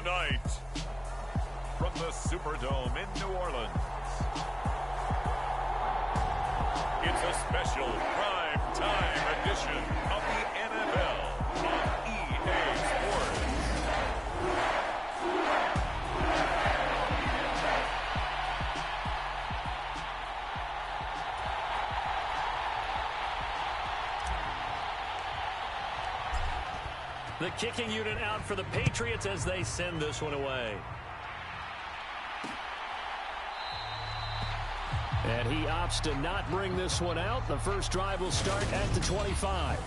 tonight, from the Superdome in New Orleans, it's a special prime time edition of the NFL on EA Sports. The kicking unit out for the Patriots as they send this one away. And he opts to not bring this one out. The first drive will start at the 25.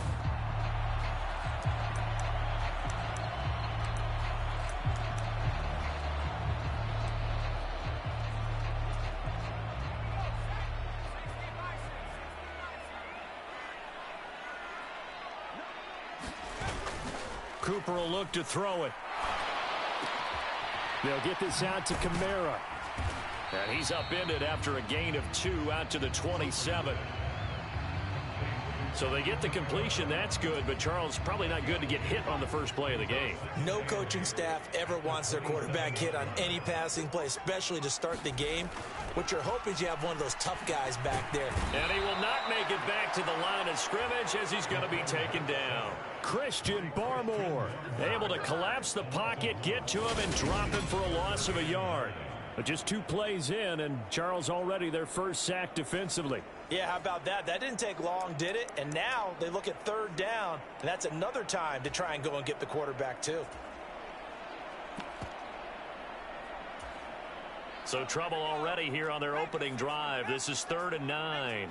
Cooper will look to throw it. They'll get this out to Kamara. And he's upended after a gain of 2 out to the 27. So they get the completion. That's good, but Charles, probably not good to get hit on the first play of the game. No coaching staff ever wants their quarterback hit on any passing play, especially to start the game. What you're hoping is you have one of those tough guys back there. And he will not make it back to the line of scrimmage as he's going to be taken down. Christian Barmore able to collapse the pocket, get to him, and drop him for a loss of a yard. But just 2 plays in, and Charles already their first sack defensively. Yeah, how about that? That didn't take long, did it? And now they look at 3rd down, and that's another time to try and go and get the quarterback too. So trouble already here on their opening drive. This is 3rd and 9.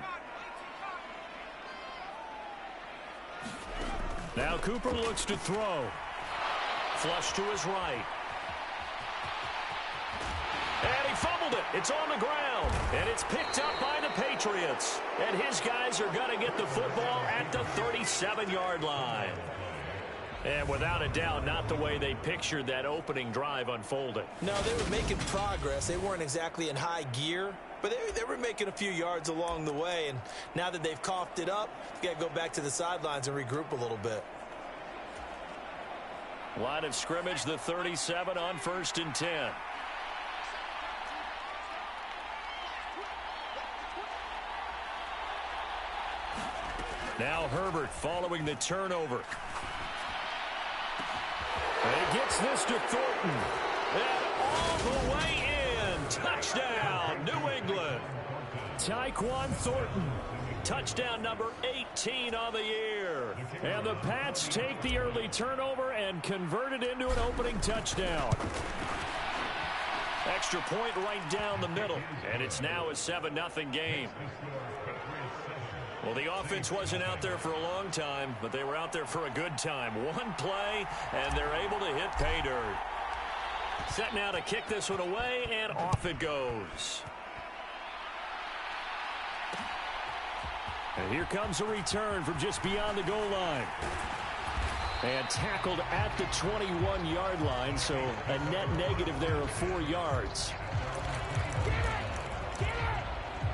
Now Cooper looks to throw. Flush to his right. And he fumbled it. It's on the ground. And it's picked up by the Patriots. And his guys are going to get the football at the 37-yard line. And without a doubt, not the way they pictured that opening drive unfolding. No, they were making progress. They weren't exactly in high gear, but they were making a few yards along the way. And now that they've coughed it up, you got to go back to the sidelines and regroup a little bit. Line of scrimmage, the 37 on 1st and 10. Now Herbert following the turnover. And he gets this to Thornton. And all the way in. Touchdown, New England. Tyquan Thornton. Touchdown number 18 on the year. And the Pats take the early turnover and convert it into an opening touchdown. Extra point right down the middle. And it's now a 7-0 game. Well, the offense wasn't out there for a long time, but they were out there for a good time. One play, and they're able to hit pay dirt. Set now to kick this one away, and off it goes. And here comes a return from just beyond the goal line. And tackled at the 21-yard line, so a net negative there of 4 yards.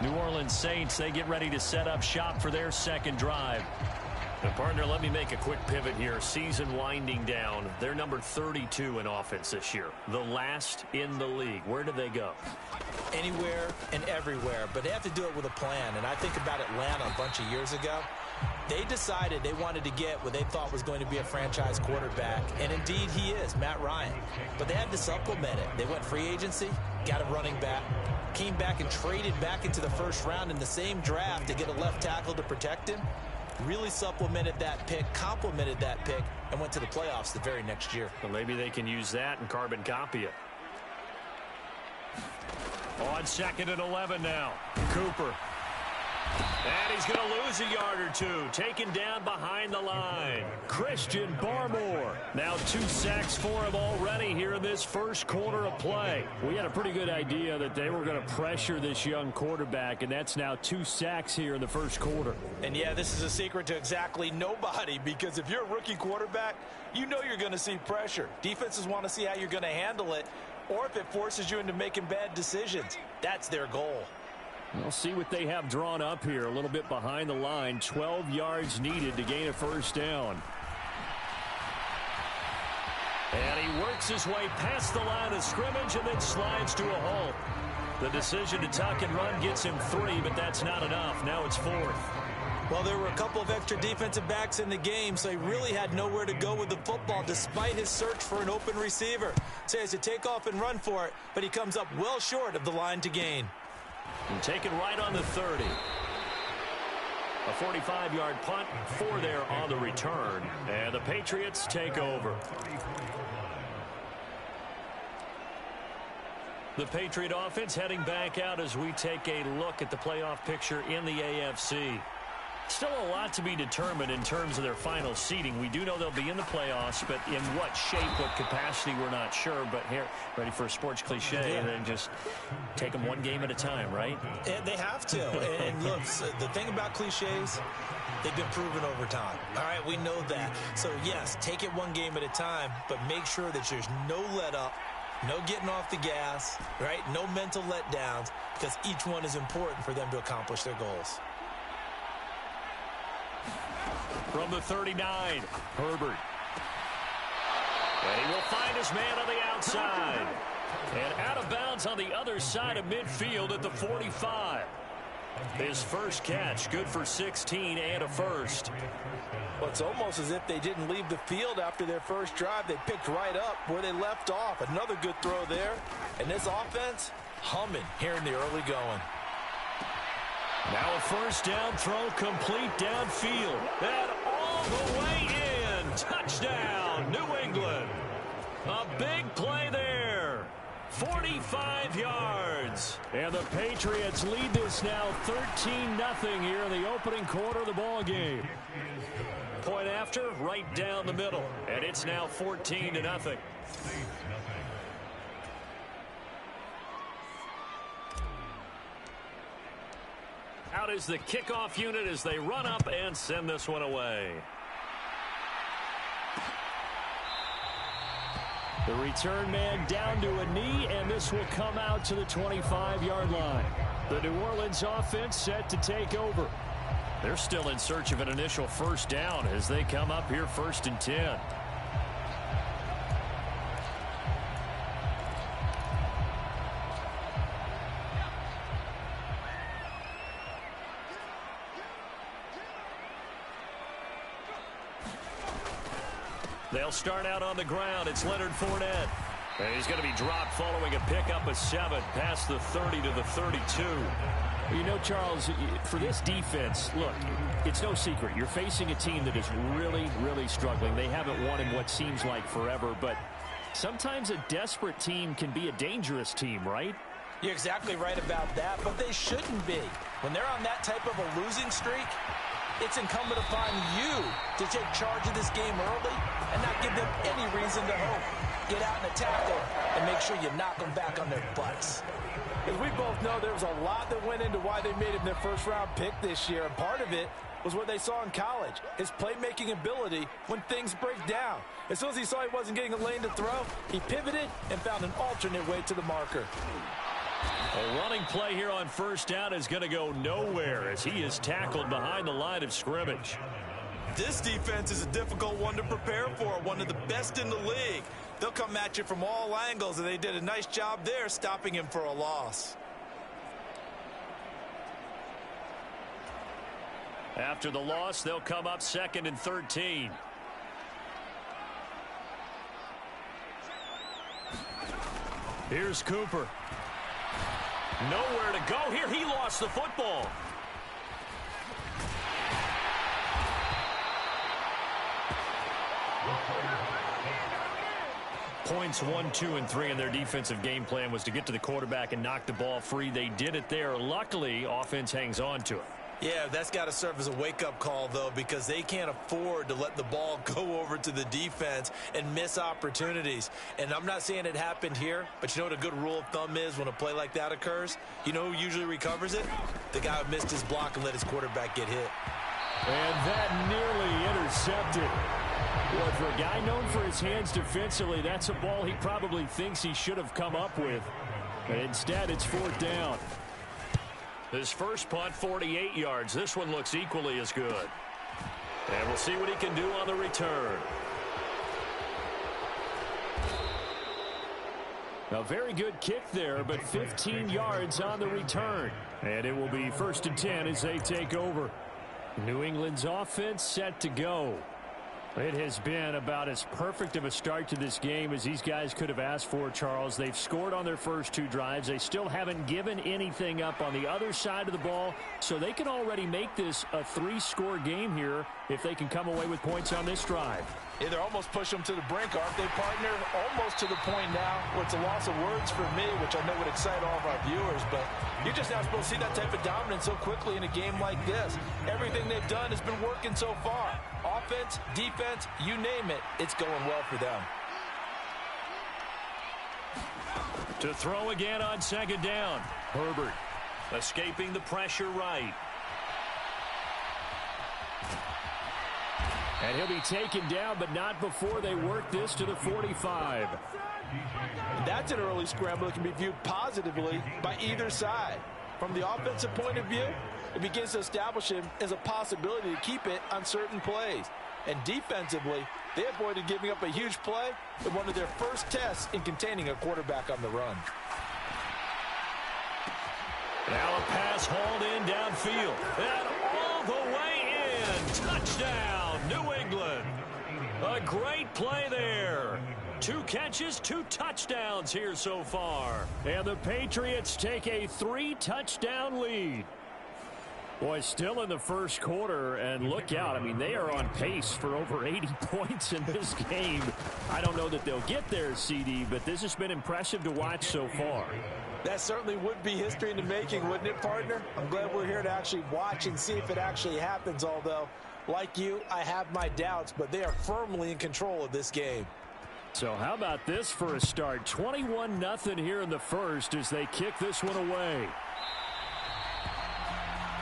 New Orleans Saints, they get ready to set up shop for their second drive. And partner, let me make a quick pivot here. Season winding down. They're number 32 in offense this year. The last in the league. Where do they go? Anywhere and everywhere, but they have to do it with a plan. And I think about Atlanta a bunch of years ago. They decided they wanted to get what they thought was going to be a franchise quarterback, and indeed he is, Matt Ryan. But they had to supplement it. They went free agency, got a running back, came back and traded back into the first round in the same draft to get a left tackle to protect him. Really supplemented that pick, complemented that pick, and went to the playoffs the very next year. Well, maybe they can use that and carbon copy it. On 2nd and 11 now. Cooper. And he's going to lose a yard or 2. Taken down behind the line. Christian Barmore. Now 2 sacks for him already here in this first quarter of play. We had a pretty good idea that they were going to pressure this young quarterback, and that's now 2 sacks here in the first quarter. And yeah, this is a secret to exactly nobody, because if you're a rookie quarterback, you know you're going to see pressure. Defenses want to see how you're going to handle it, or if it forces you into making bad decisions. That's their goal. We'll see what they have drawn up here. A little bit behind the line. 12 yards needed to gain a first down. And he works his way past the line of scrimmage and then slides to a halt. The decision to tuck and run gets him 3, but that's not enough. Now it's 4th. Well, there were a couple of extra defensive backs in the game, so he really had nowhere to go with the football despite his search for an open receiver. So he has to take off and run for it, but he comes up well short of the line to gain. And taken right on the 30. A 45-yard punt, 4 there on the return. And the Patriots take over. The Patriot offense heading back out as we take a look at the playoff picture in the AFC. Still a lot to be determined in terms of their final seeding. We do know they'll be in the playoffs, but in what shape, what capacity, we're not sure. But here, ready for a sports cliche, and then just take them one game at a time, right? And they have to. And look, the thing about cliches, they've been proven over time. All right, we know that. So, yes, take it one game at a time, but make sure that there's no let-up, no getting off the gas, right? No mental letdowns, because each one is important for them to accomplish their goals. From the 39, Herbert. And he will find his man on the outside. And out of bounds on the other side of midfield at the 45. His first catch, good for 16 and a first. Well, it's almost as if they didn't leave the field after their first drive. They picked right up where they left off. Another good throw there. And this offense, humming here in the early going. Now a first down throw, complete downfield. And all the way in. Touchdown, New England. A big play there. 45 yards. And the Patriots lead this now 13-0 here in the opening quarter of the ball game. Point after, right down the middle. And it's now 14-0. Out is the kickoff unit as they run up and send this one away. The return man down to a knee, and this will come out to the 25-yard line. The New Orleans offense set to take over. They're still in search of an initial first down as they come up here 1st and 10. They'll start out on the ground. It's Leonard Fournette. And he's going to be dropped following a pickup of 7 past the 30 to the 32. You know, Charles, for this defense, look, it's no secret. You're facing a team that is really, really struggling. They haven't won in what seems like forever, but sometimes a desperate team can be a dangerous team, right? You're exactly right about that, but they shouldn't be. When they're on that type of a losing streak, it's incumbent upon you to take charge of this game early and not give them any reason to hope. Get out and attack them and make sure you knock them back on their butts. As we both know, there was a lot that went into why they made him their first-round pick this year, and part of it was what they saw in college, his playmaking ability when things break down. As soon as he saw he wasn't getting a lane to throw, he pivoted and found an alternate way to the marker. A running play here on first down is going to go nowhere as he is tackled behind the line of scrimmage. This defense is a difficult one to prepare for, one of the best in the league. They'll come at you from all angles, and they did a nice job there stopping him for a loss. After the loss, they'll come up 2nd and 13. Here's Cooper. Nowhere to go here. He lost the football. Points 1, 2, and 3 in their defensive game plan was to get to the quarterback and knock the ball free. They did it there. Luckily, offense hangs on to it. Yeah, that's got to serve as a wake-up call, though, because they can't afford to let the ball go over to the defense and miss opportunities. And I'm not saying it happened here, but you know what a good rule of thumb is when a play like that occurs? You know who usually recovers it? The guy who missed his block and let his quarterback get hit. And that nearly intercepted. Well, for a guy known for his hands defensively, that's a ball he probably thinks he should have come up with. But instead, it's 4th down. His first punt, 48 yards. This one looks equally as good. And we'll see what he can do on the return. A very good kick there, but 15 yards on the return. And it will be 1st and 10 as they take over. New England's offense set to go. It has been about as perfect of a start to this game as these guys could have asked for, Charles. They've scored on their first 2 drives. They still haven't given anything up on the other side of the ball, so they can already make this a 3-score game here if they can come away with points on this drive. Yeah, they're almost pushing them to the brink, aren't they, partner? Almost to the point now where it's a loss of words for me, which I know would excite all of our viewers, but you're just not supposed to see that type of dominance so quickly in a game like this. Everything they've done has been working so far. Offense, defense, you name it, it's going well for them. To throw again on 2nd down. Herbert escaping the pressure right. And he'll be taken down, but not before they work this to the 45. That's an early scramble that can be viewed positively by either side. From the offensive point of view, it begins to establish him as a possibility to keep it on certain plays. And defensively, they avoided giving up a huge play in one of their first tests in containing a quarterback on the run. Now a pass hauled in downfield. And all the way in. Touchdown, New England. A great play there. 2 catches, 2 touchdowns here so far. And the Patriots take a 3-touchdown lead. Boy, still in the first quarter, and look out. I mean, they are on pace for over 80 points in this game. I don't know that they'll get there, CD, but this has been impressive to watch so far. That certainly would be history in the making, wouldn't it, partner? I'm glad we're here to actually watch and see if it actually happens, although, like you, I have my doubts, but they are firmly in control of this game. So how about this for a start? 21-0 here in the first as they kick this one away.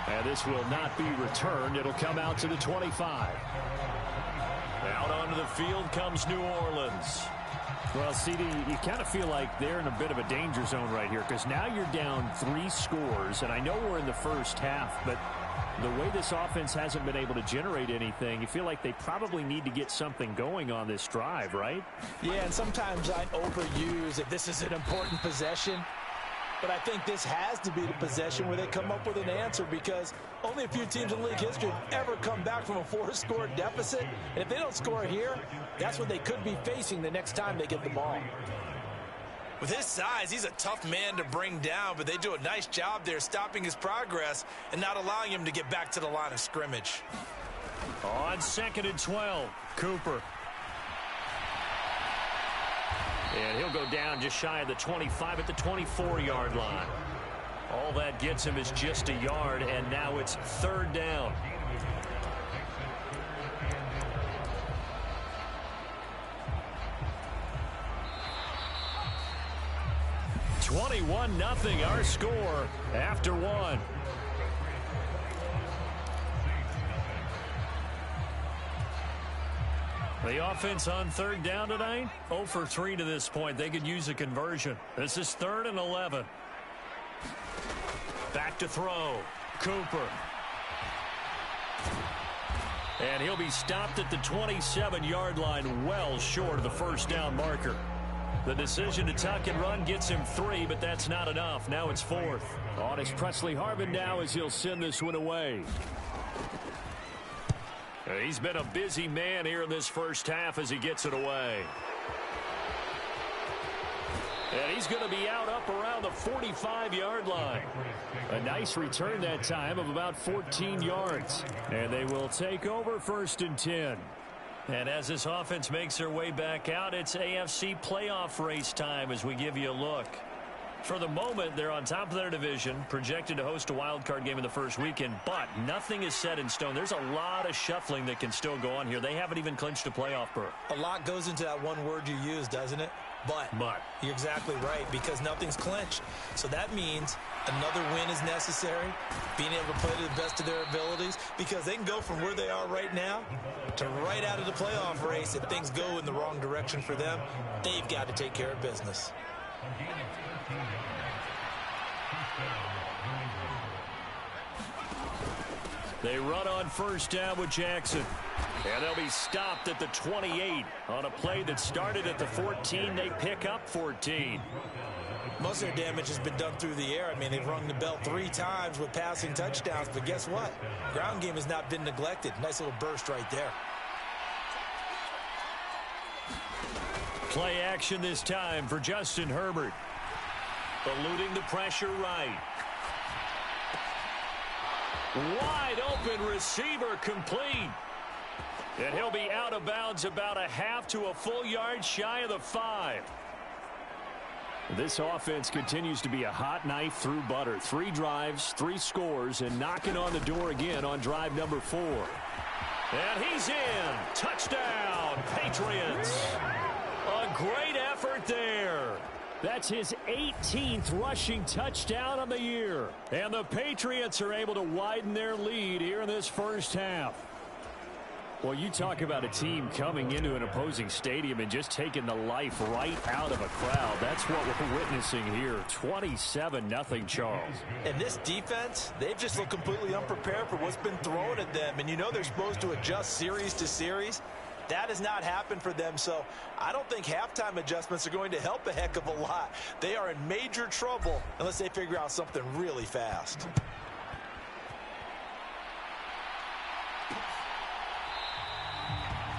And this will not be returned. It'll come out to the 25. Out onto the field comes New Orleans. Well, CD, you kind of feel like they're in a bit of a danger zone right here because now you're down 3 scores, and I know we're in the first half, but the way this offense hasn't been able to generate anything, you feel like they probably need to get something going on this drive, right? Yeah, and sometimes I overuse if this is an important possession. But I think this has to be the possession where they come up with an answer because only a few teams in league history have ever come back from a 4-score deficit. And if they don't score here, that's what they could be facing the next time they get the ball. With his size, he's a tough man to bring down, but they do a nice job there stopping his progress and not allowing him to get back to the line of scrimmage. On 2nd and 12, Cooper. And he'll go down just shy of the 25 at the 24-yard line. All that gets him is just a yard, and now it's 3rd down. (21-0) our score after 1. The offense on 3rd down tonight, 0 for 3 to this point. They could use a conversion. This is 3rd and 11. Back to throw. Cooper. And he'll be stopped at the 27-yard line, well short of the 1st down marker. The decision to tuck and run gets him 3, but that's not enough. Now it's 4th. On is Presley Harvin now as he'll send this one away. He's been a busy man here in this first half as he gets it away. And he's going to be out up around the 45-yard line. A nice return that time of about 14 yards. And they will take over 1st and 10. And as this offense makes their way back out, it's AFC playoff race time as we give you a look. For the moment, they're on top of their division, projected to host a wild card game in the first weekend, but nothing is set in stone. There's a lot of shuffling that can still go on here. They haven't even clinched a playoff berth. A lot goes into that one word you use, doesn't it? But. You're exactly right, because nothing's clinched. So that means another win is necessary, being able to play to the best of their abilities, because they can go from where they are right now to right out of the playoff race. If things go in the wrong direction for them, they've got to take care of business. They run on 1st down with Jackson. And they'll be stopped at the 28 on a play that started at the 14. They pick up 14. Most of their damage has been done through the air. I mean, they've rung the bell 3 times with passing touchdowns, but guess what? Ground game has not been neglected. Nice little burst right there. Play action this time for Justin Herbert. Eluding the pressure right. Wide open receiver complete. And he'll be out of bounds about a half to a full yard shy of the 5. This offense continues to be a hot knife through butter. 3 drives, 3 scores, and knocking on the door again on drive number 4. And he's in. Touchdown, Patriots. A great effort there. That's his 18th rushing touchdown of the year. And the Patriots are able to widen their lead here in this first half. Well, you talk about a team coming into an opposing stadium and just taking the life right out of a crowd. That's what we're witnessing here. 27-0, Charles. And this defense, they've just looked completely unprepared for what's been thrown at them. And you know they're supposed to adjust series to series. That has not happened for them, so I don't think halftime adjustments are going to help a heck of a lot. They are in major trouble unless they figure out something really fast.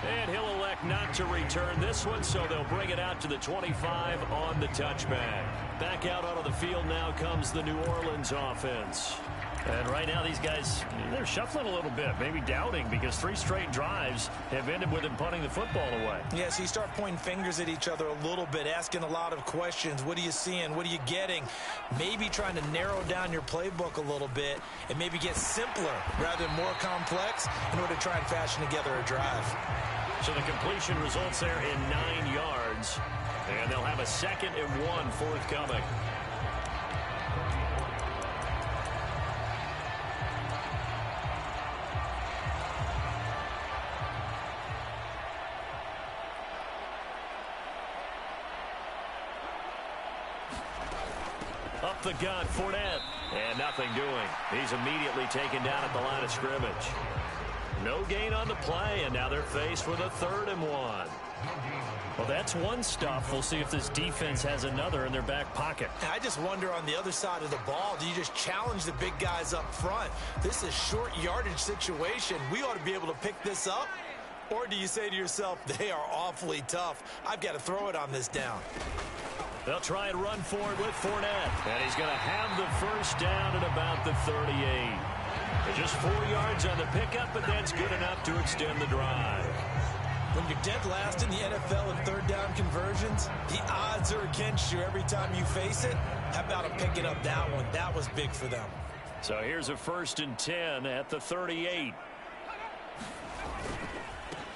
And he'll elect not to return this one, so they'll bring it out to the 25 on the touchback. Back out onto the field now comes the New Orleans offense. And right now these guys, they're shuffling a little bit, maybe doubting, because 3 straight drives have ended with them punting the football away. Yeah, so you start pointing fingers at each other a little bit, asking a lot of questions. What are you seeing? What are you getting? Maybe trying to narrow down your playbook a little bit and maybe get simpler rather than more complex in order to try and fashion together a drive. So the completion results there in 9 yards, and they'll have a 2nd and 1 forthcoming. Up the gut, Fournette, and nothing doing. He's immediately taken down at the line of scrimmage. No gain on the play, and now they're faced with a 3rd and 1. Well, that's one stuff. We'll see if this defense has another in their back pocket. I just wonder on the other side of the ball, do you just challenge the big guys up front? This is a short yardage situation. We ought to be able to pick this up. Or do you say to yourself, they are awfully tough. I've got to throw it on this down. They'll try and run forward with Fournette. And he's going to have the first down at about the 38. They're just 4 yards on the pickup, but that's good enough to extend the drive. When you're dead last in the NFL in 3rd down conversions, the odds are against you every time you face it. How about them picking up that one? That was big for them. So here's a 1st and 10 at the 38.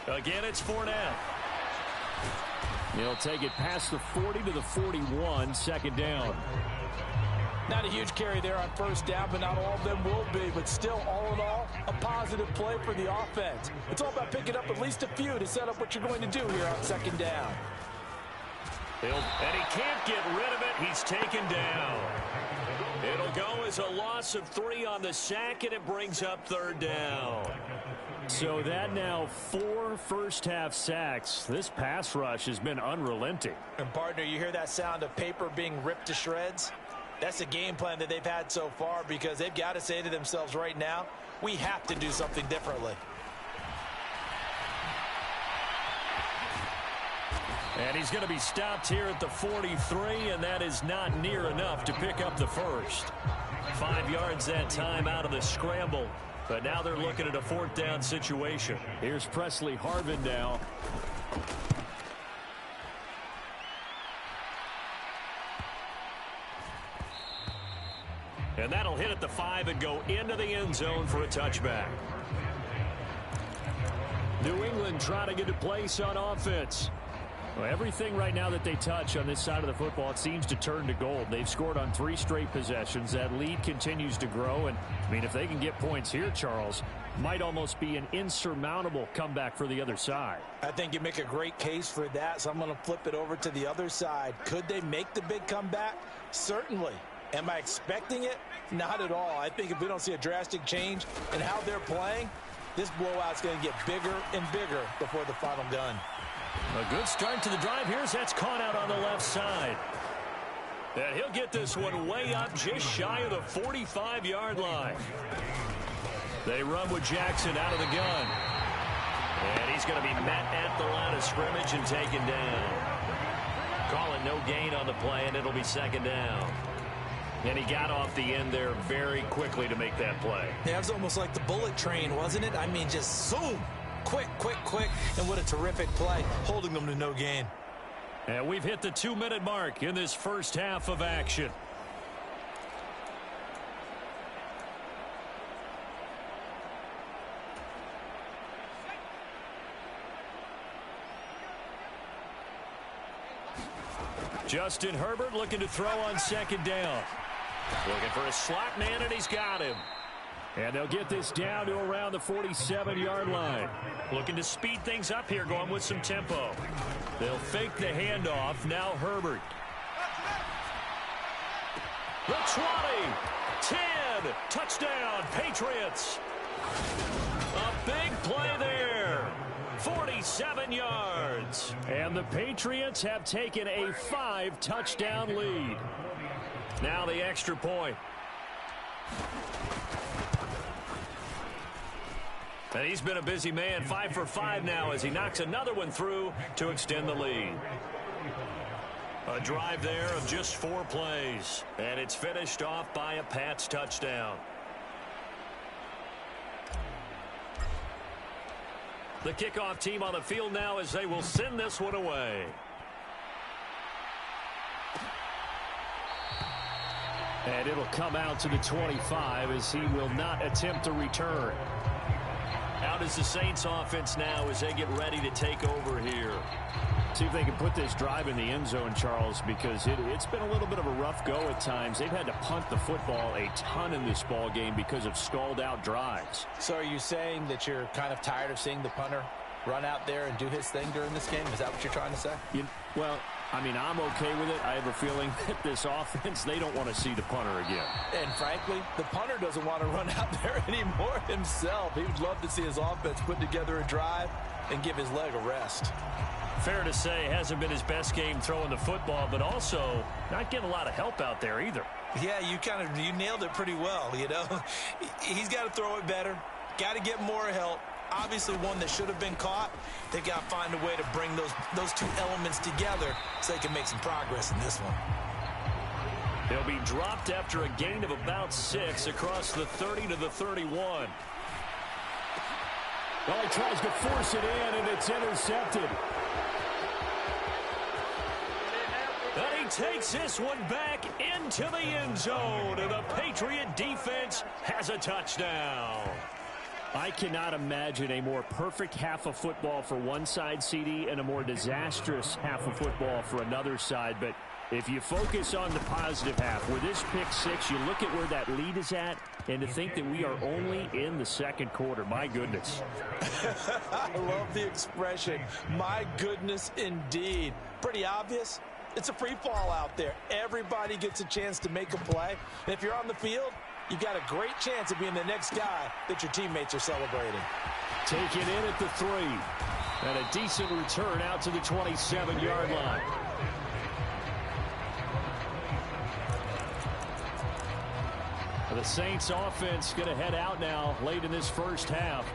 Again, it's Fournette. He'll take it past the 40 to the 41, 2nd down. Not a huge carry there on 1st down, but not all of them will be. But still, all in all, a positive play for the offense. It's all about picking up at least a few to set up what you're going to do here on 2nd down. And he can't get rid of it. He's taken down. It'll go as a loss of 3 on the sack, and it brings up 3rd down. So that now 4 first-half sacks. This pass rush has been unrelenting. And, partner, you hear that sound of paper being ripped to shreds? That's the game plan that they've had so far, because they've got to say to themselves right now, we have to do something differently. And he's going to be stopped here at the 43, and that is not near enough to pick up the first. 5 yards that time out of the scramble. But now they're looking at a 4th down situation. Here's Presley Harvin now. And that'll hit at the 5 and go into the end zone for a touchback. New England trying to get a place on offense. Well, everything right now that they touch on this side of the football, it seems to turn to gold. They've scored on 3 straight possessions. That lead continues to grow. And, I mean, if they can get points here, Charles, might almost be an insurmountable comeback for the other side. I think you make a great case for that, so I'm going to flip it over to the other side. Could they make the big comeback? Certainly. Am I expecting it? Not at all. I think if we don't see a drastic change in how they're playing, This blowout's going to get bigger and bigger before the final gun. A good start to the drive here as that's caught out on the left side. And he'll get this one way up just shy of the 45-yard line. They run with Jackson out of the gun. And he's going to be met at the line of scrimmage and taken down. Calling no gain on the play, and it'll be second down. And he got off the end there very quickly to make that play. Yeah, it was almost like the bullet train, wasn't it? I mean, just zoom. Quick, quick, quick. And what a terrific play, holding them to no gain. And we've hit the 2-minute mark in this first half of action. Justin Herbert looking to throw on second down. Looking for a slot man, and he's got him. And they'll get this down to around the 47-yard line. Looking to speed things up here, going with some tempo. They'll fake the handoff. Now Herbert. The 20, 10, touchdown, Patriots. A big play there. 47 yards. And the Patriots have taken a 5-touchdown lead. Now the extra point. And he's been a busy man, 5 for 5 now as he knocks another one through to extend the lead. A drive there of just 4 plays. And it's finished off by a Pats touchdown. The kickoff team on the field now as they will send this one away. And it'll come out to the 25 as he will not attempt to return. Out is the Saints offense now as they get ready to take over here. See if they can put this drive in the end zone, Charles, because it's been a little bit of a rough go at times. They've had to punt the football a ton in this ball game because of stalled out drives. So are you saying that you're kind of tired of seeing the punter run out there and do his thing during this game? Is that what you're trying to say? Well, I mean, I'm okay with it. I have a feeling that this offense, they don't want to see the punter again. And frankly, the punter doesn't want to run out there anymore himself. He would love to see his offense put together a drive and give his leg a rest. Fair to say, hasn't been his best game throwing the football, but also not getting a lot of help out there either. Yeah, you nailed it pretty well, you know. He's got to throw it better, got to get more help. Obviously one that should have been caught. They've got to find a way to bring those two elements together so they can make some progress in this one. He'll be dropped after a gain of about 6 across the 30 to the 31. Well, he tries to force it in, and it's intercepted. And he takes this one back into the end zone, and the Patriot defense has a touchdown. I cannot imagine a more perfect half of football for one side, CD, and a more disastrous half of football for another side. But if you focus on the positive half, with this pick 6, you look at where that lead is at, and to think that we are only in the second quarter. My goodness. I love the expression, my goodness indeed. Pretty obvious. It's a free fall out there. Everybody gets a chance to make a play. And if you're on the field, you've got a great chance of being the next guy that your teammates are celebrating. Take it in at the 3. And a decent return out to the 27-yard line. The Saints offense going to head out now late in this first half.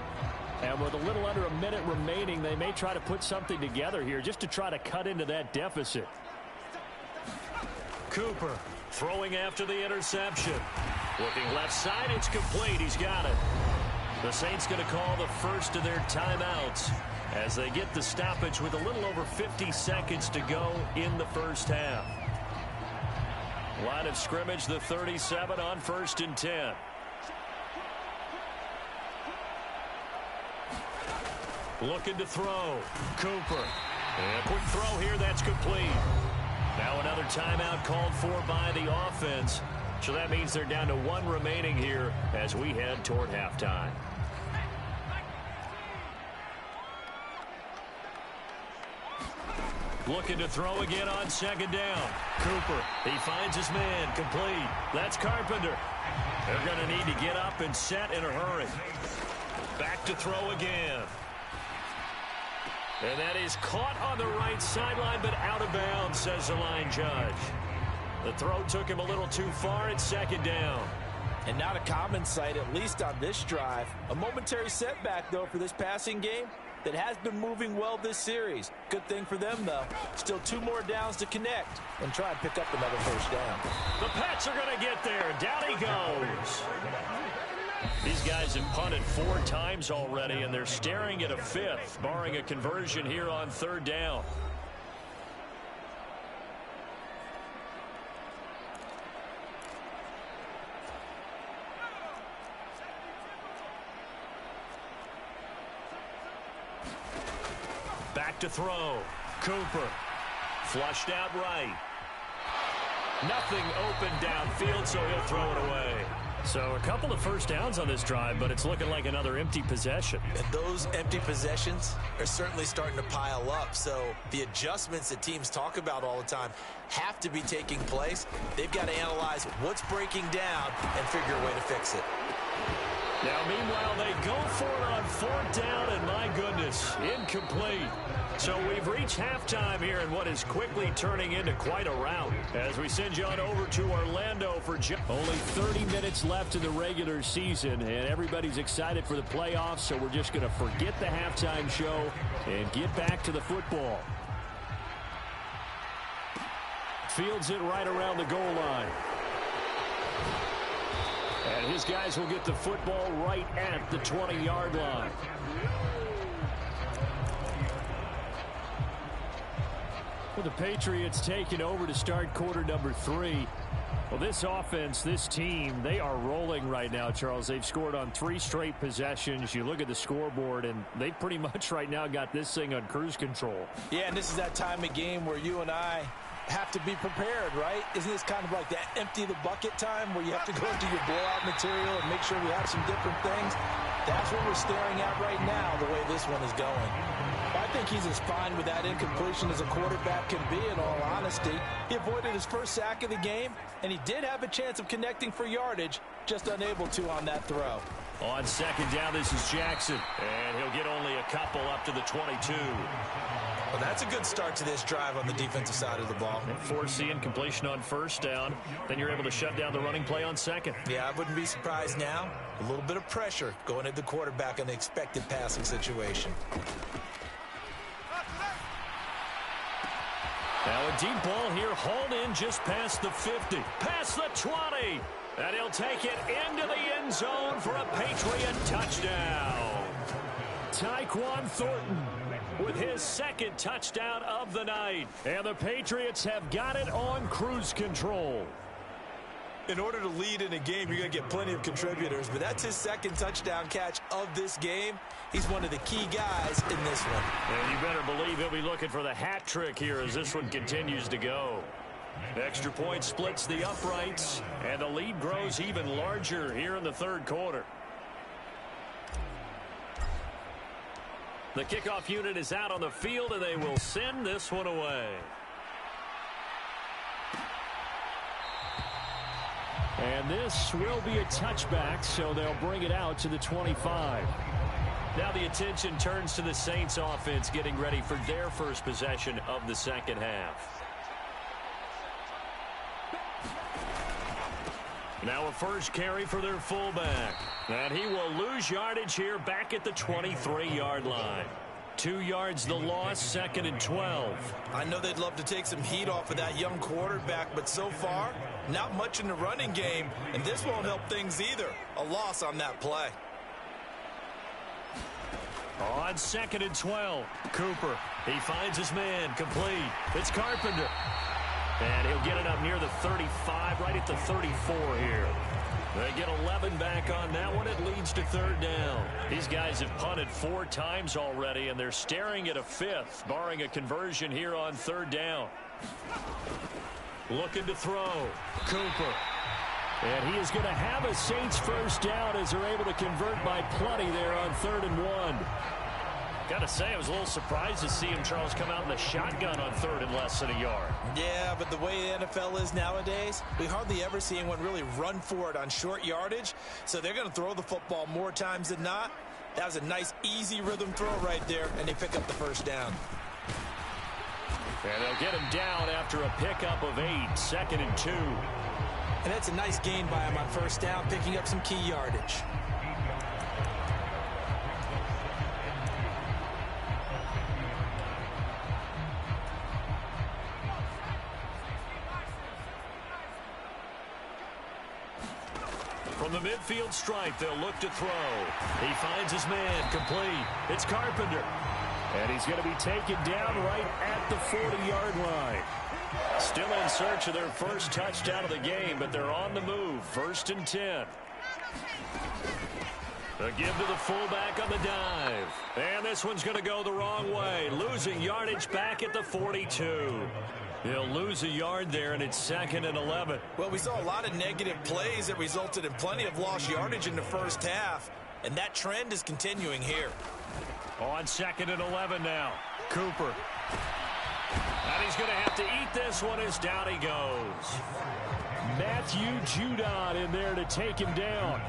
And with a little under a minute remaining, they may try to put something together here just to try to cut into that deficit. Cooper throwing after the interception. Looking left side, it's complete. He's got it. The Saints going to call the first of their timeouts as they get the stoppage with a little over 50 seconds to go in the first half. Line of scrimmage, the 37 on 1st and 10. Looking to throw. Cooper. And a quick throw here, that's complete. Now another timeout called for by the offense. So that means they're down to 1 remaining here as we head toward halftime. Looking to throw again on 2nd down. Cooper, he finds his man, complete. That's Carpenter. They're going to need to get up and set in a hurry. Back to throw again. And that is caught on the right sideline, but out of bounds, says the line judge. The throw took him a little too far at second down. And not a common sight, at least on this drive. A momentary setback, though, for this passing game that has been moving well this series. Good thing for them, though. Still 2 more downs to connect and try and pick up another first down. The Pats are going to get there. Down he goes. These guys have punted 4 times already, and they're staring at a 5th, barring a conversion here on 3rd down. Back to throw. Cooper. Flushed out right. Nothing open downfield, so he'll throw it away. So a couple of first downs on this drive, but it's looking like another empty possession. And those empty possessions are certainly starting to pile up. So the adjustments that teams talk about all the time have to be taking place. They've got to analyze what's breaking down and figure a way to fix it. Now, meanwhile, they go for it on 4th down, and my goodness, incomplete. So we've reached halftime here in what is quickly turning into quite a rout. As we send you on over to Orlando for only 30 minutes left in the regular season, and everybody's excited for the playoffs, so we're just going to forget the halftime show and get back to the football. Fields it right around the goal line. And his guys will get the football right at the 20-yard line. Well, the Patriots taking over to start quarter number 3. Well, this offense, this team, they are rolling right now, Charles. They've scored on 3 straight possessions. You look at the scoreboard, and they pretty much right now got this thing on cruise control. Yeah, and this is that time of game where you and I have to be prepared, right? Isn't this kind of like that empty the bucket time where you have to go into your blowout material and make sure we have some different things? That's what we're staring at right now, the way this one is going. I think he's as fine with that incompletion as a quarterback can be, in all honesty. He avoided his first sack of the game, and he did have a chance of connecting for yardage, just unable to on that throw. On 2nd down, this is Jackson, and he'll get only a couple up to the 22. Well, that's a good start to this drive on the defensive side of the ball. Forcing completion on 1st down. Then you're able to shut down the running play on 2nd. Yeah, I wouldn't be surprised now. A little bit of pressure going at the quarterback in the expected passing situation. Now a deep ball here, hauled in just past the 50. Past the 20. And he'll take it into the end zone for a Patriot touchdown. Tyquan Thornton with his 2nd touchdown of the night. And the Patriots have got it on cruise control. In order to lead in a game, you're going to get plenty of contributors, but that's his 2nd touchdown catch of this game. He's one of the key guys in this one. And you better believe he'll be looking for the hat trick here as this one continues to go. Extra point splits the uprights, and the lead grows even larger here in the 3rd quarter. The kickoff unit is out on the field, and they will send this one away. And this will be a touchback, so they'll bring it out to the 25. Now the attention turns to the Saints offense getting ready for their first possession of the 2nd half. Now a first carry for their fullback. And he will lose yardage here back at the 23-yard line. 2 yards the loss, 2nd and 12. I know they'd love to take some heat off of that young quarterback, but so far, not much in the running game, and this won't help things either. A loss on that play. On 2nd and 12, Cooper. He finds his man, complete. It's Carpenter. And he'll get it up near the 35, right at the 34 here. They get 11 back on that one. It leads to 3rd down. These guys have punted 4 times already, and they're staring at a 5th, barring a conversion here on 3rd down. Looking to throw. Cooper. And he is going to have a Saints first down as they're able to convert by plenty there on 3rd and 1. Got to say, I was a little surprised to see him, Charles, come out in the shotgun on 3rd and less than a yard. Yeah, but the way the NFL is nowadays, we hardly ever see anyone really run for it on short yardage. So they're going to throw the football more times than not. That was a nice, easy rhythm throw right there, and they pick up the first down. And they'll get him down after a pickup of 8, 2nd and 2. And that's a nice gain by him on first down, picking up some key yardage. From the midfield stripe, they'll look to throw. He finds his man, complete. It's Carpenter. And he's going to be taken down right at the 40-yard line. Still in search of their first touchdown of the game, but they're on the move. 1st and 10. A give to the fullback on the dive. And this one's going to go the wrong way. Losing yardage back at the 42. They'll lose a yard there, and it's 2nd and 11. Well, we saw a lot of negative plays that resulted in plenty of lost yardage in the first half, and that trend is continuing here. On 2nd and 11 now. Cooper. And he's going to have to eat this one as down he goes. Matthew Judon in there to take him down.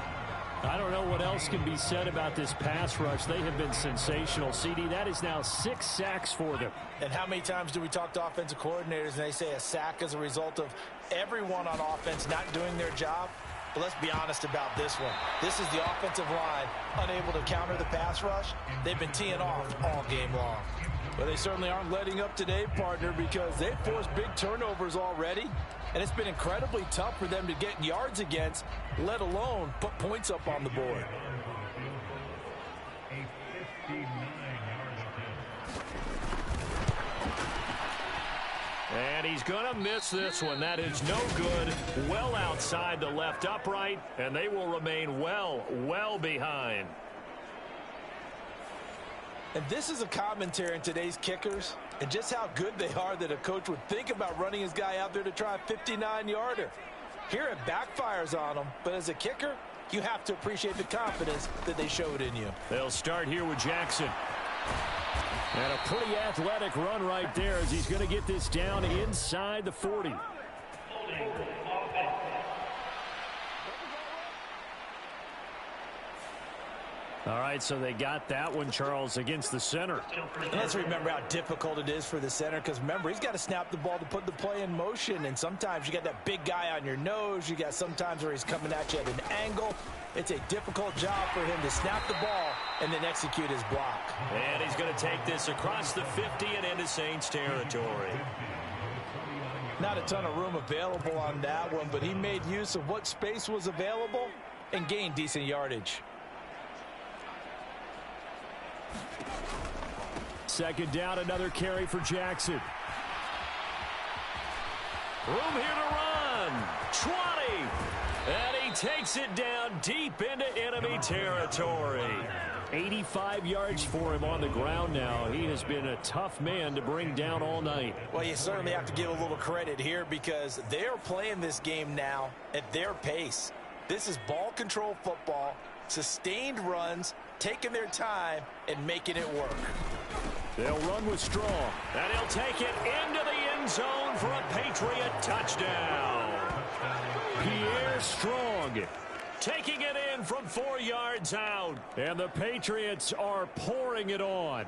I don't know what else can be said about this pass rush. They have been sensational. CD, that is now 6 sacks for them. And how many times do we talk to offensive coordinators and they say a sack is a result of everyone on offense not doing their job? But let's be honest about this one. This is the offensive line unable to counter the pass rush. They've been teeing off all game long. But they certainly aren't letting up today, partner, because they've forced big turnovers already. And it's been incredibly tough for them to get yards against, let alone put points up on the board. And he's going to miss this one. That is no good. Well outside the left upright, and they will remain well behind. And this is a commentary on today's kickers and just how good they are that a coach would think about running his guy out there to try a 59-yarder. Here it backfires on him, but as a kicker, you have to appreciate the confidence that they showed in you. They'll start here with Jackson. And a pretty athletic run right there as he's going to get this down inside the 40. All right, so they got that one, Charles, against the center. And let's remember how difficult it is for the center, because remember, he's got to snap the ball to put the play in motion, and sometimes you got that big guy on your nose. You got sometimes where he's coming at you at an angle. It's a difficult job for him to snap the ball and then execute his block. And he's going to take this across the 50 and into Saints territory. Not a ton of room available on that one, but he made use of what space was available and gained decent yardage. 2nd down, another carry for Jackson. Room here to run. 20. And he takes it down deep into enemy territory. 85 yards for him on the ground now. He has been a tough man to bring down all night. Well, you certainly have to give a little credit here because they're playing this game now at their pace. This is ball control football, sustained runs, taking their time and making it work. They'll run with Strong, and he'll take it into the end zone for a Patriot touchdown. Pierre Strong taking it in from 4 yards out, and the Patriots are pouring it on.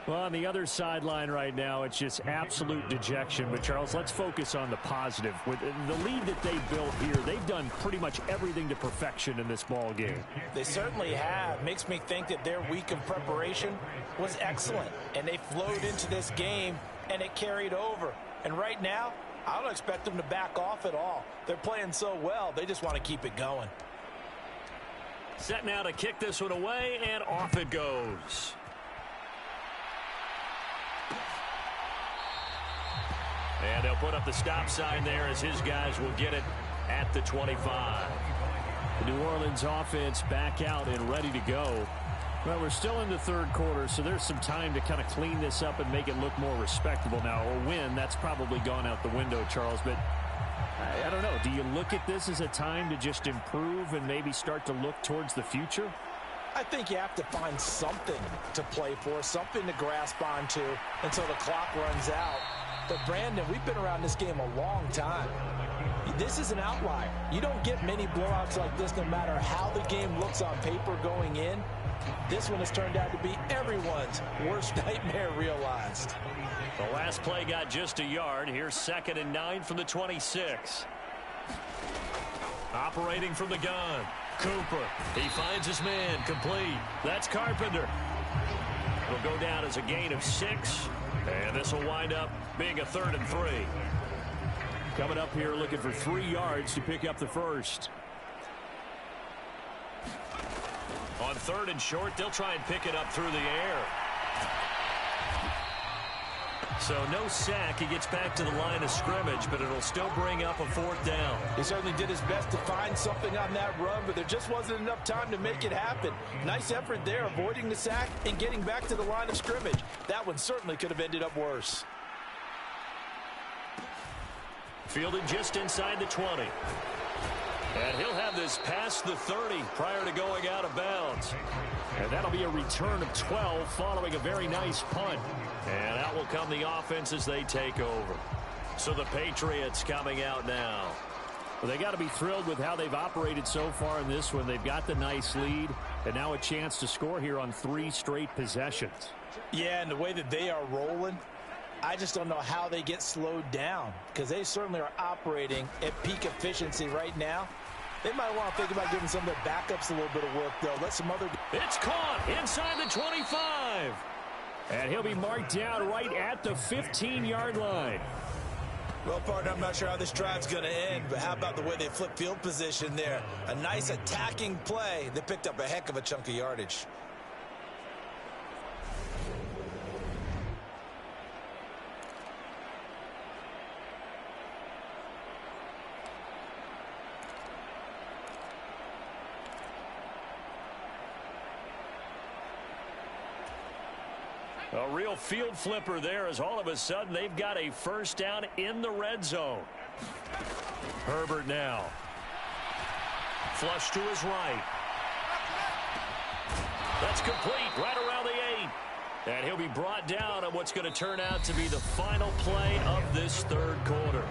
Well, on the other sideline right now, it's just absolute dejection. But, Charles, let's focus on the positive. With the lead that they built here, they've done pretty much everything to perfection in this ball game. They certainly have. Makes me think that their week of preparation was excellent. And they flowed into this game, and it carried over. And right now, I don't expect them to back off at all. They're playing so well, they just want to keep it going. Set now to kick this one away, and off it goes. And they'll put up the stop sign there as his guys will get it at the 25. The New Orleans offense back out and ready to go. Well, we're still in the third quarter, so there's some time to kind of clean this up and make it look more respectable now. A win, that's probably gone out the window, Charles. But I don't know. Do you look at this as a time to just improve and maybe start to look towards the future? I think you have to find something to play for, something to grasp onto until the clock runs out. But, Brandon, we've been around this game a long time. This is an outlier. You don't get many blowouts like this no matter how the game looks on paper going in. This one has turned out to be everyone's worst nightmare realized. The last play got just a yard. Here's 2nd and 9 from the 26. Operating from the gun. Cooper. He finds his man. Complete. That's Carpenter. It'll go down as a gain of 6. And this will wind up being a 3rd and 3. Coming up here looking for 3 yards to pick up the first. On 3rd and short, they'll try and pick it up through the air. So no sack. He gets back to the line of scrimmage, but it'll still bring up a 4th down. He certainly did his best to find something on that run, but there just wasn't enough time to make it happen. Nice effort there, avoiding the sack and getting back to the line of scrimmage. That one certainly could have ended up worse. Fielded just inside the 20. And he'll have this past the 30 prior to going out of bounds. And that'll be a return of 12 following a very nice punt. And out will come the offense as they take over. So the Patriots coming out now. Well, they got to be thrilled with how they've operated so far in this one. They've got the nice lead, and now a chance to score here on 3 straight possessions. Yeah, and the way that they are rolling, I just don't know how they get slowed down, because they certainly are operating at peak efficiency right now. They might want to think about giving some of their backups a little bit of work, though. Let some other... It's caught inside the 25. And he'll be marked down right at the 15-yard line. Well, partner, I'm not sure how this drive's going to end, but how about the way they flip field position there? A nice attacking play. They picked up a heck of a chunk of yardage. A real field flipper there as all of a sudden they've got a 1st down in the red zone. Herbert now. Flush to his right. That's complete right around the 8. And he'll be brought down on what's going to turn out to be the final play of this 3rd quarter.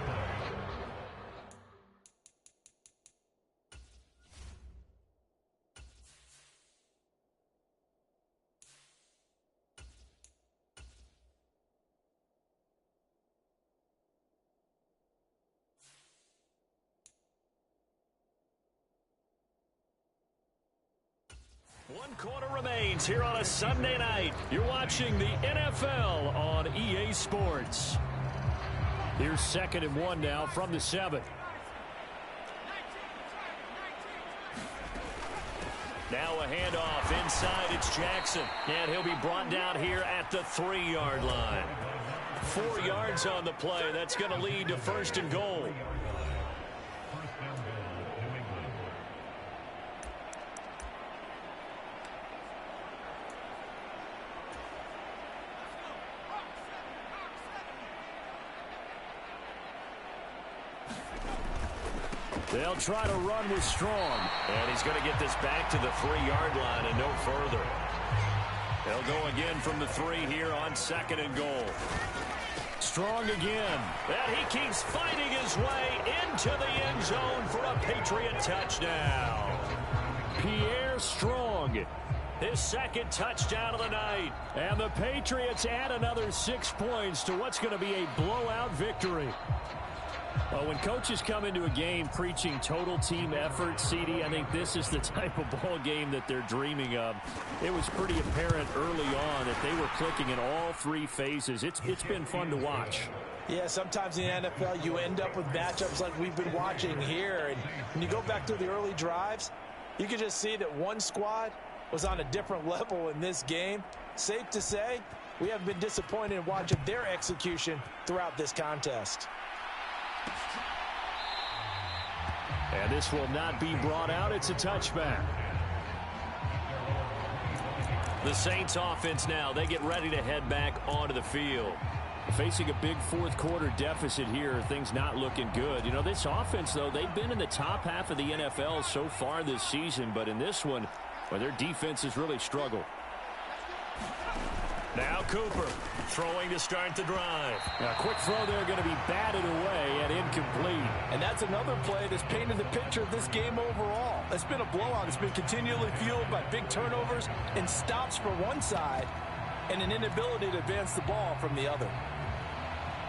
One quarter remains here on a Sunday night. You're watching the NFL on EA Sports. Here's 2nd and 1 now from the 7. Now a handoff inside. It's Jackson. And he'll be brought down here at the 3-yard line. 4 yards on the play. That's going to lead to 1st and goal. They'll try to run with Strong. And he's going to get this back to the 3-yard line and no further. They'll go again from the 3 here on 2nd and goal. Strong again. And he keeps fighting his way into the end zone for a Patriot touchdown. Pierre Strong. His 2nd touchdown of the night. And the Patriots add another 6 points to what's going to be a blowout victory. Well, when coaches come into a game preaching total team effort, CD, I think this is the type of ball game that they're dreaming of. It was pretty apparent early on that they were clicking in all 3 phases. It's been fun to watch. Yeah, sometimes in the NFL you end up with matchups like we've been watching here. And when you go back through the early drives, you can just see that one squad was on a different level in this game. Safe to say, we have been disappointed in watching their execution throughout this contest. And this will not be brought out. It's a touchback. The Saints offense now, they get ready to head back onto the field. Facing a big 4th quarter deficit here, things not looking good. You know, this offense, though, they've been in the top half of the NFL so far this season, but in this one, well, their defense has really struggled. Now Cooper throwing to start the drive. A quick throw there going to be batted away and incomplete. And that's another play that's painted the picture of this game overall. It's been a blowout. It's been continually fueled by big turnovers and stops for one side and an inability to advance the ball from the other.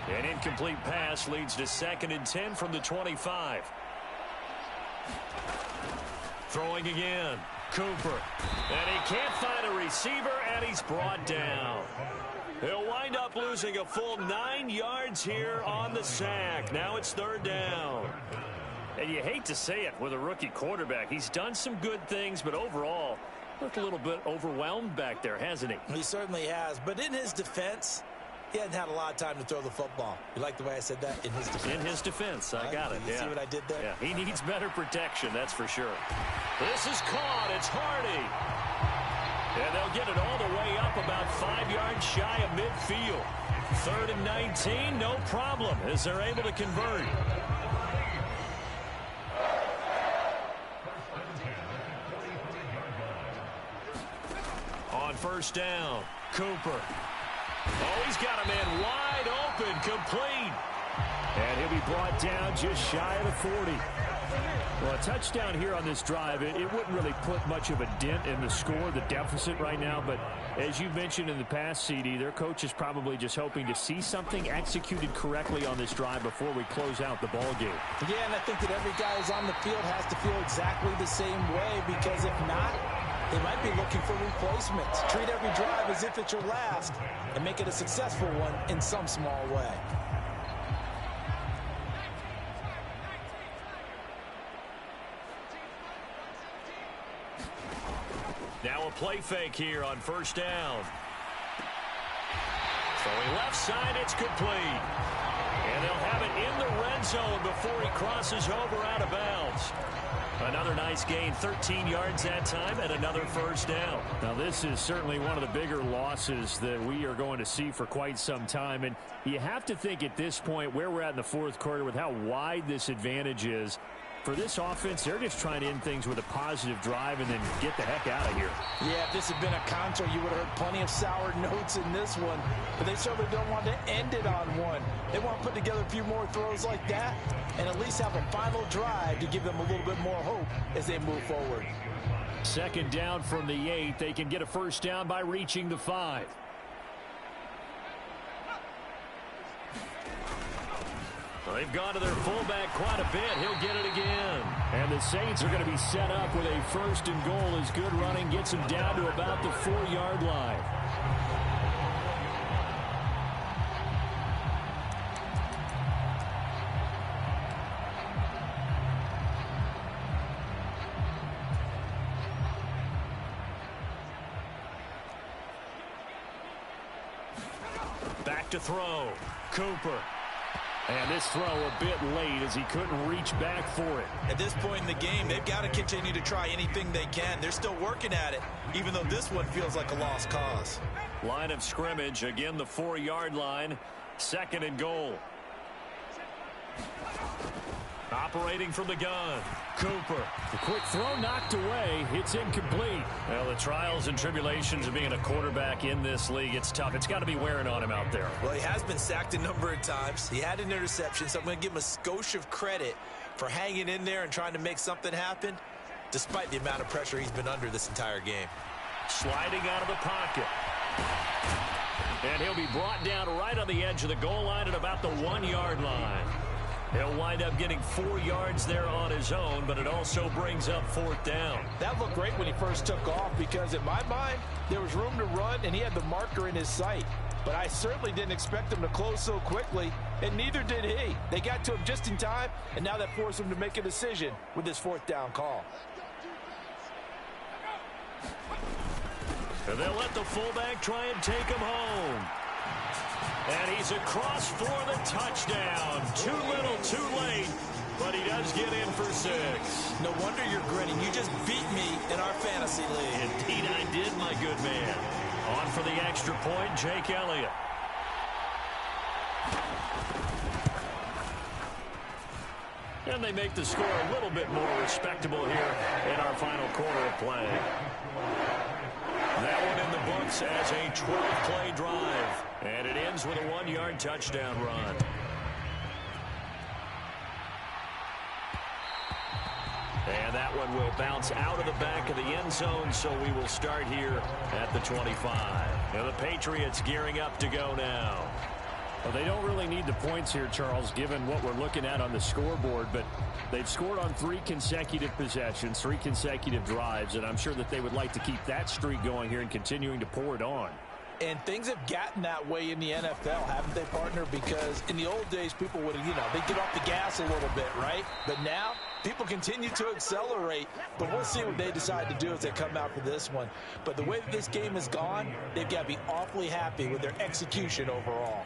An incomplete pass leads to 2nd and 10 from the 25. Throwing again. Cooper. And he can't find a receiver, and he's brought down. He'll wind up losing a full 9 yards here on the sack. Now it's 3rd down. And you hate to say it with a rookie quarterback. He's done some good things, but overall, looked a little bit overwhelmed back there, hasn't he? He certainly has. But in his defense, he hadn't had a lot of time to throw the football. You like the way I said that? In his defense. In his defense. I got it. You see what I did there? Yeah, he needs better protection, that's for sure. This is caught. It's Hardy. And they'll get it all the way up about 5 yards shy of midfield. 3rd and 19, no problem, as they're able to convert. On 1st down, Cooper. Oh, he's got a man wide open, complete. And he'll be brought down just shy of the 40. Well, a touchdown here on this drive, it wouldn't really put much of a dent in the score, the deficit right now. But as you mentioned in the past, CD, their coach is probably just hoping to see something executed correctly on this drive before we close out the ball game. Yeah, and I think that every guy who's on the field has to feel exactly the same way, because if not, they might be looking for replacements. Treat every drive as if it's your last and make it a successful one in some small way. Now a play fake here on 1st down. Throwing left side, it's complete. And they'll have it in the red zone before he crosses over out of bounds. Another nice gain, 13 yards that time, and another 1st down. Now, this is certainly one of the bigger losses that we are going to see for quite some time. And you have to think at this point where we're at in the 4th quarter with how wide this advantage is. For this offense, they're just trying to end things with a positive drive and then get the heck out of here. Yeah, if this had been a counter, you would have heard plenty of sour notes in this one. But they certainly don't want to end it on one. They want to put together a few more throws like that and at least have a final drive to give them a little bit more hope as they move forward. 2nd down from the 8. They can get a 1st down by reaching the 5. They've gone to their fullback quite a bit. He'll get it again. And the Saints are going to be set up with a 1st and goal as good running gets them down to about the 4-yard line. Back to throw. Cooper. And this throw a bit late as he couldn't reach back for it. At this point in the game, they've got to continue to try anything they can. They're still working at it, even though this one feels like a lost cause. Line of scrimmage, again the 4-yard line. 2nd and goal. Operating from the gun, Cooper. The quick throw knocked away. It's incomplete. Well, the trials and tribulations of being a quarterback in this league, it's tough. It's got to be wearing on him out there. Well, he has been sacked a number of times. He had an interception, so I'm going to give him a skosh of credit for hanging in there and trying to make something happen, despite the amount of pressure he's been under this entire game. Sliding out of the pocket. And he'll be brought down right on the edge of the goal line at about the 1-yard line. He'll wind up getting 4 yards there on his own, but it also brings up 4th down. That looked great when he first took off because, in my mind, there was room to run, and he had the marker in his sight. But I certainly didn't expect him to close so quickly, and neither did he. They got to him just in time, and now that forced him to make a decision with this 4th down call. And they'll let the fullback try and take him home. And he's across for the touchdown. Too little, too late, but he does get in for 6. No wonder you're grinning. You just beat me in our fantasy league. Indeed I did, my good man. On for the extra point, Jake Elliott. And they make the score a little bit more respectable here in our final quarter of play. That one in the books as a 12-play drive. And it ends with a 1-yard touchdown run. And that one will bounce out of the back of the end zone, so we will start here at the 25. And the Patriots gearing up to go now. Well, they don't really need the points here, Charles, given what we're looking at on the scoreboard, but they've scored on 3 consecutive possessions, 3 consecutive drives, and I'm sure that they would like to keep that streak going here and continuing to pour it on. And things have gotten that way in the NFL, haven't they, partner? Because in the old days, people would, they'd get off the gas a little bit, right? But now, people continue to accelerate. But we'll see what they decide to do as they come out for this one. But the way that this game has gone, they've got to be awfully happy with their execution overall.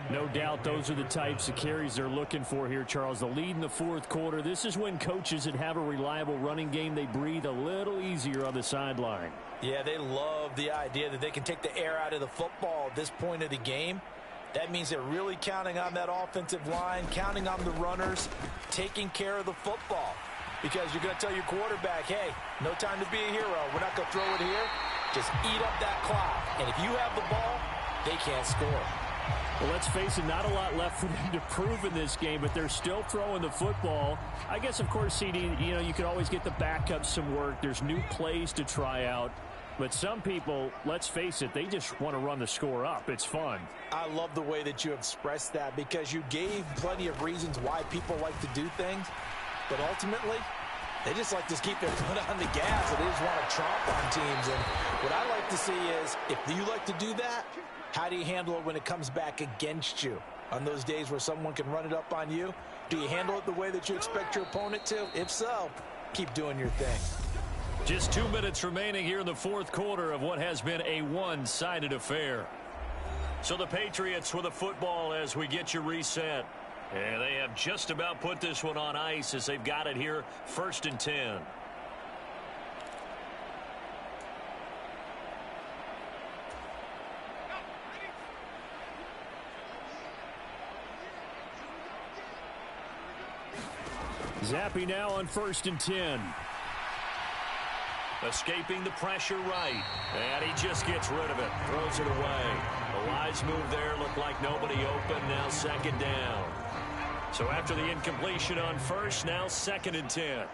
No doubt those are the types of carries they're looking for here, Charles. The lead in the fourth quarter. This is when coaches that have a reliable running game, they breathe a little easier on the sideline. Yeah, they love the idea that they can take the air out of the football at this point of the game. That means they're really counting on that offensive line, counting on the runners, taking care of the football. Because you're going to tell your quarterback, hey, no time to be a hero. We're not going to throw it here. Just eat up that clock. And if you have the ball, they can't score. Well, let's face it, not a lot left for them to prove in this game, but they're still throwing the football. I guess, of course, CD, you could always get the backups some work. There's new plays to try out. But some people, let's face it, they just want to run the score up. It's fun. I love the way that you expressed that because you gave plenty of reasons why people like to do things. But ultimately, they just like to keep their foot on the gas and they just want to tromp on teams. And what I like to see is, if you like to do that, how do you handle it when it comes back against you? On those days where someone can run it up on you, do you handle it the way that you expect your opponent to? If so, keep doing your thing. Just 2 minutes remaining here in the fourth quarter of what has been a one-sided affair. So the Patriots with the football as we get you reset. And they have just about put this one on ice as they've got it here, 1st and 10. Zappy now on 1st and 10. Escaping the pressure right. And he just gets rid of it. Throws it away. The wise move there. Looked like nobody open. Now 2nd down. So after the incompletion on 1st, now 2nd and 10.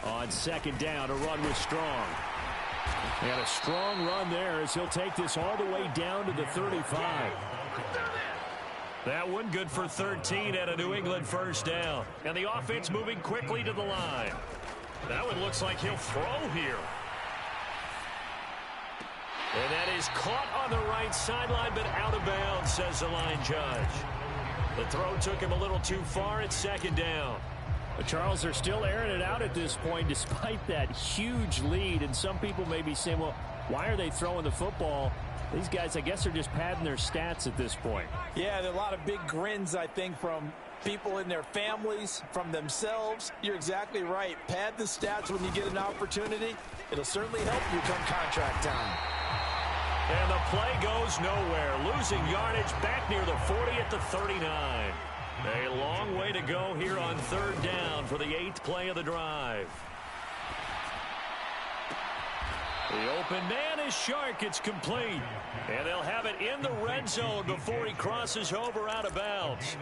On 2nd down, a run with Strong. And a strong run there as he'll take this all the way down to the 35. That one good for 13 and a New England 1st down. And the offense moving quickly to the line. That one looks like he'll throw here. And that is caught on the right sideline, but out of bounds, says the line judge. The throw took him a little too far. It's 2nd down. But Charles, they're still airing it out at this point despite that huge lead. And some people may be saying, well, why are they throwing the football? These guys, I guess, are just padding their stats at this point. Yeah, there are a lot of big grins, I think, from people in their families, from themselves. You're exactly right. Pad the stats when you get an opportunity. It'll certainly help you come contract time. And the play goes nowhere. Losing yardage back near the 40 at the 39. A long way to go here on 3rd down for the 8th play of the drive. The open man is Shark. It's complete. And they'll have it in the red zone before he crosses over out of bounds.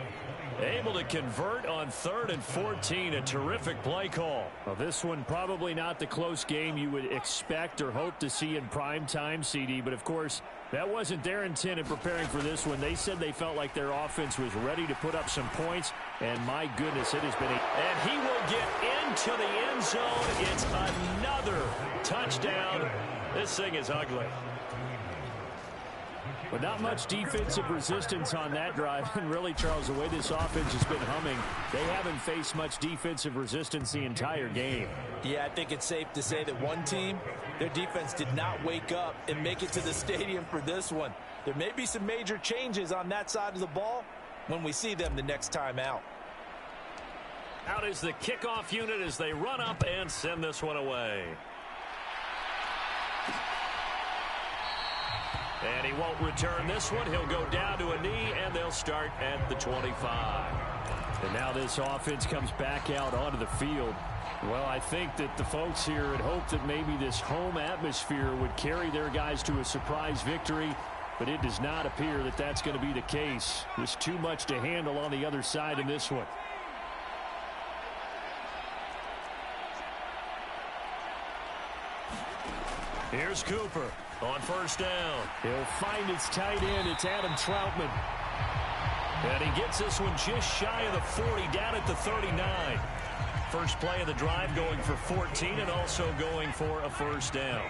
Able to convert on 3rd and 14. A terrific play call. Well, this one probably not the close game you would expect or hope to see in prime time, CD. But, of course, that wasn't their intent in preparing for this one. They said they felt like their offense was ready to put up some points. And, my goodness, it has been And he will get into the end zone. It's another touchdown. This thing is ugly. But not much defensive resistance on that drive. And really, Charles, the way this offense has been humming, they haven't faced much defensive resistance the entire game. Yeah, I think it's safe to say that one team, their defense did not wake up and make it to the stadium for this one. There may be some major changes on that side of the ball when we see them the next time out. Out is the kickoff unit as they run up and send this one away. And he won't return this one. He'll go down to a knee, and they'll start at the 25. And now this offense comes back out onto the field. Well, I think that the folks here had hoped that maybe this home atmosphere would carry their guys to a surprise victory, but it does not appear that that's going to be the case. There's too much to handle on the other side in this one. Here's Cooper on first down. He'll find his tight end. It's Adam Troutman. And he gets this one just shy of the 40, down at the 39. First play of the drive, going for 14 and also going for a first down.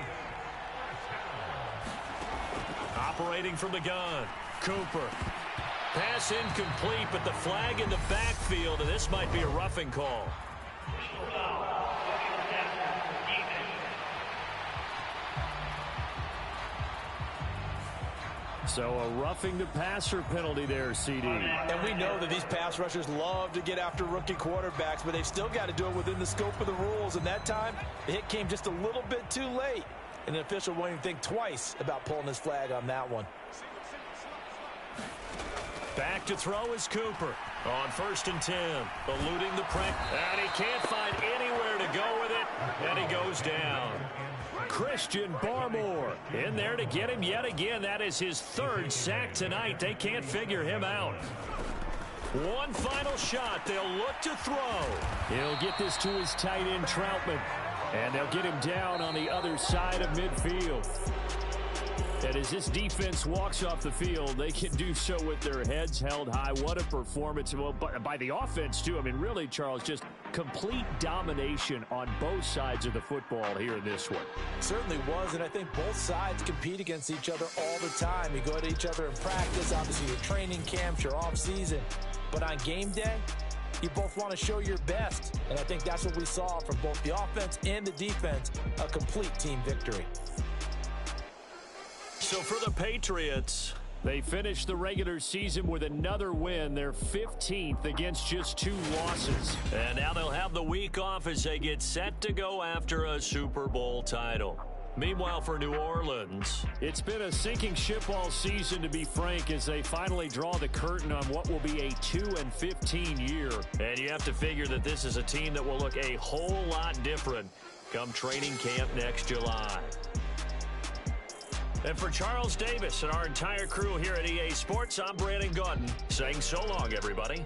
Operating from the gun, Cooper. Pass incomplete, but the flag in the backfield, and this might be a roughing call. So a roughing the passer penalty there, CD. And we know that these pass rushers love to get after rookie quarterbacks, but they've still got to do it within the scope of the rules. And that time, the hit came just a little bit too late. And the official won't even think twice about pulling his flag on that one. Back to throw is Cooper on 1st and 10, eluding the pressure. And he can't find anywhere to go with it, and he goes down. Christian Barmore in there to get him yet again. That is his 3rd sack tonight. They can't figure him out. One final shot. They'll look to throw. He'll get this to his tight end, Troutman. And they'll get him down on the other side of midfield. And as this defense walks off the field, they can do so with their heads held high. What a performance. Well, by the offense, too. I mean, really, Charles, just complete domination on both sides of the football here in this one. Certainly was, and I think both sides compete against each other all the time. You go at each other in practice, obviously your training camps, your off-season. But on game day, you both want to show your best. And I think that's what we saw from both the offense and the defense, a complete team victory. So for the Patriots, they finished the regular season with another win. They're 15th against just 2 losses. and now they'll have the week off as they get set to go after a Super Bowl title. Meanwhile, for New Orleans, it's been a sinking ship all season, to be frank, as they finally draw the curtain on what will be a 2-15 year. And you have to figure that this is a team that will look a whole lot different come training camp next July. And for Charles Davis and our entire crew here at EA Sports, I'm Brandon Gaudin saying so long, everybody.